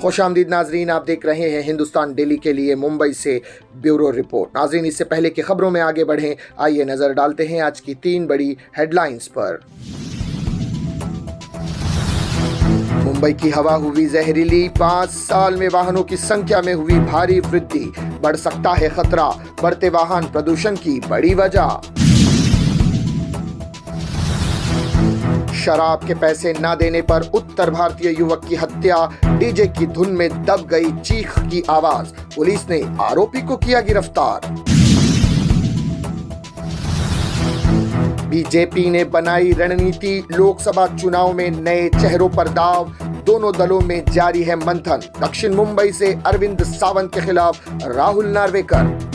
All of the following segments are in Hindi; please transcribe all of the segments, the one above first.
खुशामदीद नाजरीन, आप देख रहे हैं हिंदुस्तान डेली के लिए मुंबई से ब्यूरो रिपोर्ट। नाजरीन, इससे पहले कि खबरों में आगे बढ़ें, आइए नजर डालते हैं आज की 3 बड़ी हेडलाइंस पर। मुंबई की हवा हुई जहरीली, 5 साल में वाहनों की संख्या में हुई भारी वृद्धि, बढ़ सकता है खतरा, बढ़ते वाहन प्रदूषण की बड़ी वजह। शराब के पैसे न देने पर उत्तर भारतीय युवक की हत्या, डीजे की धुन में दब गई चीख की आवाज, पुलिस ने आरोपी को किया गिरफ्तार। बीजेपी ने बनाई रणनीति, लोकसभा चुनाव में नए चेहरों पर दाव, दोनों दलों में जारी है मंथन। दक्षिण मुंबई से अरविंद सावंत के खिलाफ राहुल नार्वेकर।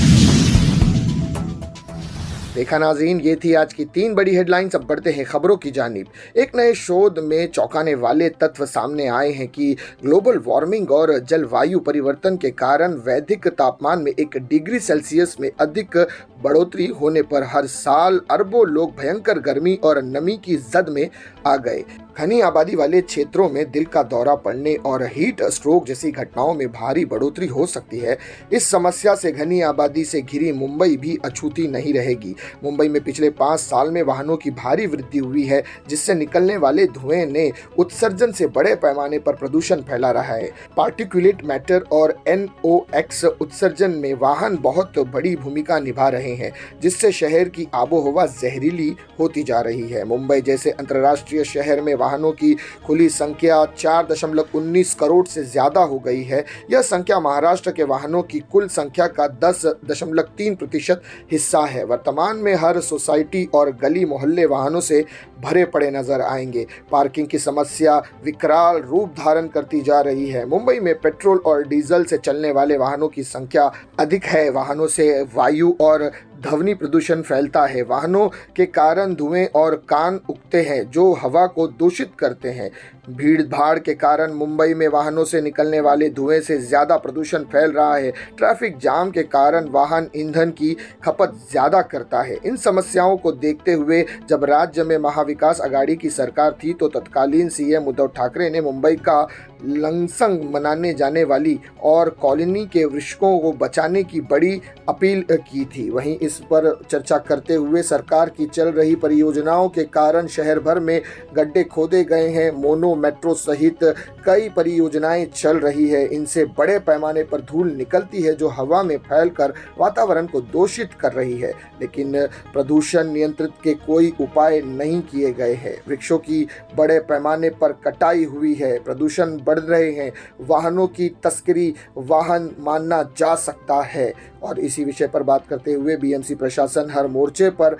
देखा नाज़रीन, ये थी आज की 3 बड़ी हेडलाइंस। अब बढ़ते हैं खबरों की जानिब। एक नए शोध में चौंकाने वाले तथ्य सामने आए हैं कि ग्लोबल वार्मिंग और जलवायु परिवर्तन के कारण वैश्विक तापमान में 1 डिग्री सेल्सियस में अधिक बढ़ोतरी होने पर हर साल अरबों लोग भयंकर गर्मी और नमी की जद में आ गए। घनी आबादी वाले क्षेत्रों में दिल का दौरा पड़ने और हीट स्ट्रोक जैसी घटनाओं में भारी बढ़ोतरी हो सकती है। इस समस्या से घनी आबादी से घिरी मुंबई भी अछूती नहीं रहेगी। मुंबई में पिछले 5 साल में वाहनों की भारी वृद्धि हुई है, जिससे निकलने वाले धुएं ने उत्सर्जन से बड़े पैमाने पर प्रदूषण फैला रहा है। पार्टिकुलेट मैटर और NOx उत्सर्जन में वाहन बहुत बड़ी भूमिका निभा रहे हैं, जिससे शहर की आबोहवा जहरीली होती जा रही है। मुंबई जैसे अंतर्राष्ट्रीय शहर में वाहनों की खुली संख्या 4.19 करोड़ से ज्यादा हो गई है। यह संख्या महाराष्ट्र के वाहनों की कुल संख्या का 10.3% हिस्सा है। वर्तमान में हर सोसाइटी और गली मोहल्ले वाहनों से भरे पड़े नजर आएंगे। पार्किंग की समस्या विकराल रूप धारण करती जा रही है। मुंबई में पेट्रोल और डीजल से चलने वाले वाहनों की संख्या अधिक है। वाहनों से वायु और ध्वनि प्रदूषण फैलता है। वाहनों के कारण धुएं और कान उगते हैं जो हवा को दूषित करते हैं। भीड़ भाड़ के कारण मुंबई में वाहनों से निकलने वाले धुएं से ज्यादा प्रदूषण फैल रहा है। ट्रैफिक जाम के कारण वाहन ईंधन की खपत ज्यादा करता है। इन समस्याओं को देखते हुए जब राज्य में महाविकास आघाड़ी की सरकार थी तो तत्कालीन CM उद्धव ठाकरे ने मुंबई का लंसंग मनाने जाने वाली और कॉलोनी के वृक्षों को बचाने की बड़ी अपील की थी। वहीं इस पर चर्चा करते हुए सरकार की चल रही परियोजनाओं के कारण शहर भर में गड्ढे खोदे गए हैं। मोनो मेट्रो सहित कई परियोजनाएं चल रही है। इनसे बड़े पैमाने पर धूल निकलती है जो हवा में फैलकर वातावरण को दूषित कर रही है, लेकिन प्रदूषण नियंत्रित के कोई उपाय नहीं किए गए हैं। वृक्षों की बड़े पैमाने पर कटाई हुई है, प्रदूषण बढ़ रहे हैं। वाहनों की तस्करी वाहन मानना जा सकता है। और इसी विषय पर बात करते हुए BMC प्रशासन हर मोर्चे पर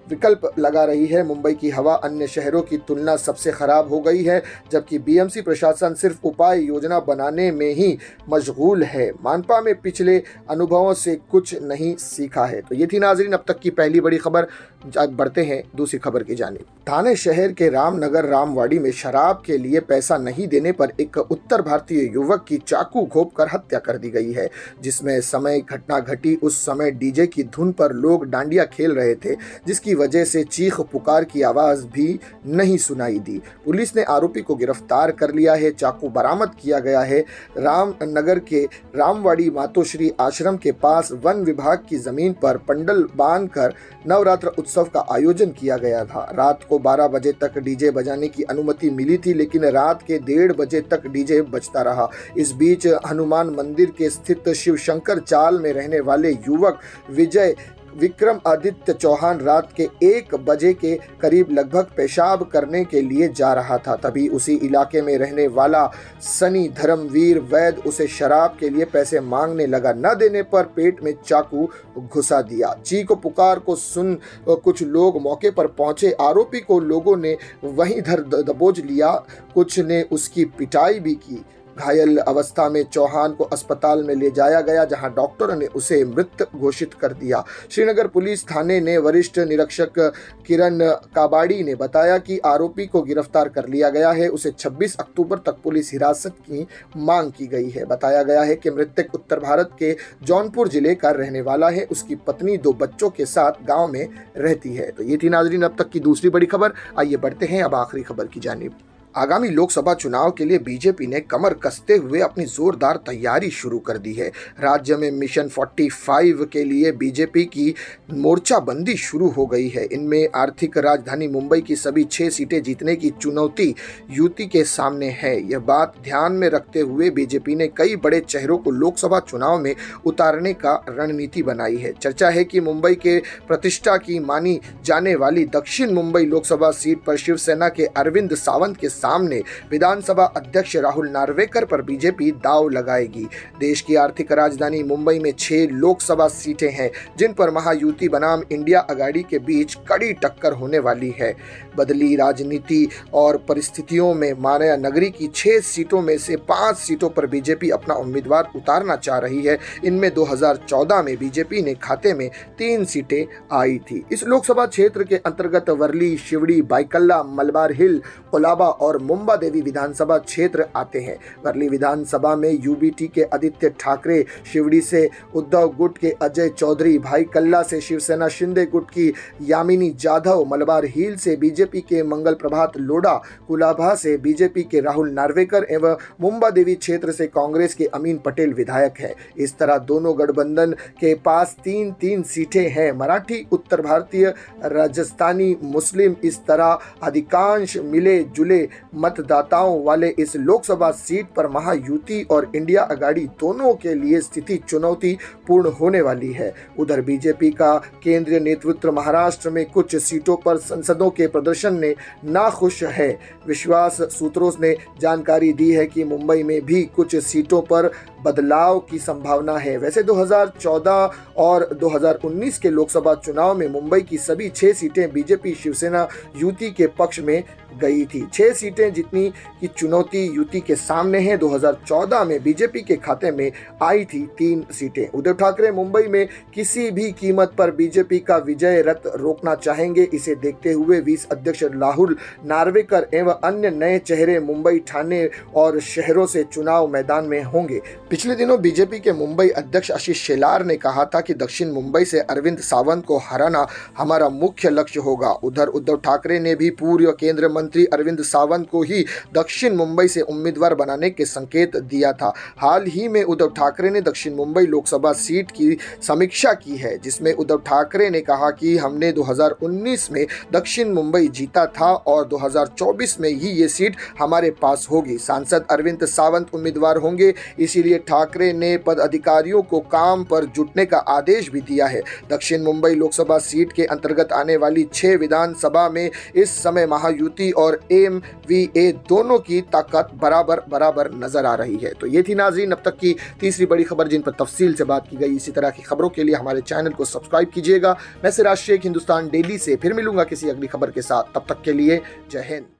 विकल्प लगा रही है। मुंबई की हवा अन्य शहरों की तुलना सबसे खराब हो गई है, जबकि BMC प्रशासन सिर्फ उपाय योजना बनाने में ही मशगूल है। मानपा में पिछले अनुभवों से कुछ नहीं सीखा है। तो ये थी नाजरीन अब तक की पहली बड़ी खबर। बढ़ते हैं दूसरी खबर की जानिब। थाने शहर के रामनगर रामवाड़ी में शराब के लिए पैसा नहीं देने पर एक उत्तर भारतीय युवक की चाकू घोंपकर हत्या कर दी गई है। जिसमें समय घटना घटी उस समय डीजे की धुन पर लोग डांडिया खेल रहे थे, जिसकी वजह से चीख पुकार की आवाज भी नहीं सुनाई दी। पुलिस ने आरोपी को गिरफ्तार कर लिया है। चाकू बरामद किया गया है। रामनगर के रामवाड़ी मातोश्री आश्रम के पास वन विभाग की जमीन पर पंडल बांधकर नवरात्र उत्सव का आयोजन किया गया था। रात को 12 बजे तक डीजे बजाने की अनुमति मिली थी, लेकिन रात के 1:30 बजे तक डीजे बजता रहा। इस बीच हनुमान मंदिर के स्थित शिव शंकर चाल में रहने वाले युवक विजय विक्रम आदित्य चौहान रात के 1 बजे के करीब लगभग पेशाब करने के लिए जा रहा था। तभी उसी इलाके में रहने वाला सनी धर्मवीर वैद उसे शराब के लिए पैसे मांगने लगा। न देने पर पेट में चाकू घुसा दिया। चीख पुकार को सुन कुछ लोग मौके पर पहुंचे। आरोपी को लोगों ने वहीं धर दबोच लिया, कुछ ने उसकी पिटाई भी की। घायल अवस्था में चौहान को अस्पताल में ले जाया गया, जहां डॉक्टरों ने उसे मृत घोषित कर दिया। श्रीनगर पुलिस थाने ने वरिष्ठ निरीक्षक किरण काबाड़ी ने बताया कि आरोपी को गिरफ्तार कर लिया गया है। उसे 26 अक्टूबर तक पुलिस हिरासत की मांग की गई है। बताया गया है कि मृतक उत्तर भारत के जौनपुर जिले का रहने वाला है। उसकी पत्नी 2 बच्चों के साथ गाँव में रहती है। तो ये थी नाजरीन अब तक की दूसरी बड़ी खबर। आइए बढ़ते हैं अब आखिरी खबर की जानिब। आगामी लोकसभा चुनाव के लिए बीजेपी ने कमर कसते हुए अपनी जोरदार तैयारी शुरू कर दी है। राज्य में मिशन 45 के लिए बीजेपी की मोर्चाबंदी शुरू हो गई है। इनमें आर्थिक राजधानी मुंबई की सभी 6 सीटें जीतने की चुनौती युति के सामने है। यह बात ध्यान में रखते हुए बीजेपी ने कई बड़े चेहरों को लोकसभा चुनाव में उतारने का रणनीति बनाई है। चर्चा है कि मुंबई के प्रतिष्ठा की मानी जाने वाली दक्षिण मुंबई लोकसभा सीट पर शिवसेना के अरविंद सावंत के सामने विधानसभा अध्यक्ष राहुल नार्वेकर पर बीजेपी दांव लगाएगी। देश की आर्थिक राजधानी मुंबई में 6 लोकसभा सीटें हैं, जिन पर महायुति बनाम इंडिया अगाड़ी के बीच कड़ी टक्कर होने वाली है। बदली राजनीति और परिस्थितियों में माया नगरी की 6 सीटों में से 5 सीटों पर बीजेपी अपना उम्मीदवार उतारना चाह रही है। इनमें 2014 में बीजेपी ने खाते में 3 सीटें आई थी। इस लोकसभा क्षेत्र के अंतर्गत वर्ली, शिवड़ी, बाइकल्ला, मलबार हिल, कोलाबा और मुंबा देवी विधानसभा क्षेत्र आते हैं। वर्ली विधानसभा में यूबीटी के आदित्य ठाकरे, शिवड़ी से उद्धव गुट के अजय चौधरी, भाईकल्ला से शिवसेना शिंदे गुट की यामिनी जाधव, मलबार हिल से बीजेपी के मंगल प्रभात लोढ़ा, कुलाबा से बीजेपी के राहुल नार्वेकर एवं मुंबा देवी क्षेत्र से कांग्रेस के अमीन पटेल विधायक है। इस तरह दोनों गठबंधन के पास 3-3 सीटें हैं। मराठी, उत्तर भारतीय, राजस्थानी, मुस्लिम, इस तरह अधिकांश मिले जुले मतदाताओं वाले इस लोकसभा सीट पर महायुति और इंडिया अगाड़ी दोनों के लिए स्थिति चुनौतीपूर्ण होने वाली है। उधर बीजेपी का केंद्रीय नेतृत्व महाराष्ट्र में कुछ सीटों पर सांसदों के प्रदर्शन ने नाखुश है। विश्वास सूत्रों ने जानकारी दी है कि मुंबई में भी कुछ सीटों पर बदलाव की संभावना है। वैसे 2014 और 2019 के लोकसभा चुनाव में मुंबई की सभी 6 सीटें बीजेपी शिवसेना युति के पक्ष में गई थी। 6 सीटें जीतने की चुनौती युति के सामने है। 2014 में बीजेपी के खाते में आई थी 3 सीटें। उद्धव ठाकरे मुंबई में किसी भी कीमत पर बीजेपी का विजय रथ रोकना चाहेंगे। इसे देखते हुए विस अध्यक्ष राहुल नार्वेकर एवं अन्य नए चेहरे मुंबई, ठाणे और शहरों से चुनाव मैदान में होंगे। पिछले दिनों बीजेपी के मुंबई अध्यक्ष आशीष शेलार ने कहा था कि दक्षिण मुंबई से अरविंद सावंत को हराना हमारा मुख्य लक्ष्य होगा। उधर उद्धव ठाकरे ने भी पूर्व केंद्रीय मंत्री अरविंद सावंत को ही दक्षिण मुंबई से उम्मीदवार बनाने के संकेत दिया था। हाल ही में उद्धव ठाकरे ने दक्षिण मुंबई लोकसभा सीट की समीक्षा की है, जिसमें उद्धव ठाकरे ने कहा कि हमने 2019 में दक्षिण मुंबई जीता था और 2024 में ही ये सीट हमारे पास होगी। सांसद अरविंद सावंत उम्मीदवार होंगे, इसीलिए ठाकरे ने पदाधिकारियों को काम पर जुटने का आदेश भी दिया है। दक्षिण मुंबई लोकसभा सीट के अंतर्गत आने वाली 6 विधानसभा में इस समय महायुति और एमवीए दोनों की ताकत बराबर नजर आ रही है। तो ये थी नाज़रीन अब तक की तीसरी बड़ी खबर, जिन पर तफसील से बात की गई। इसी तरह की खबरों के लिए हमारे चैनल को सब्सक्राइब कीजिएगा। मैं सिराज शेख, हिंदुस्तान डेली से फिर मिलूंगा किसी अगली खबर के साथ। तब तक के लिए जय हिंद।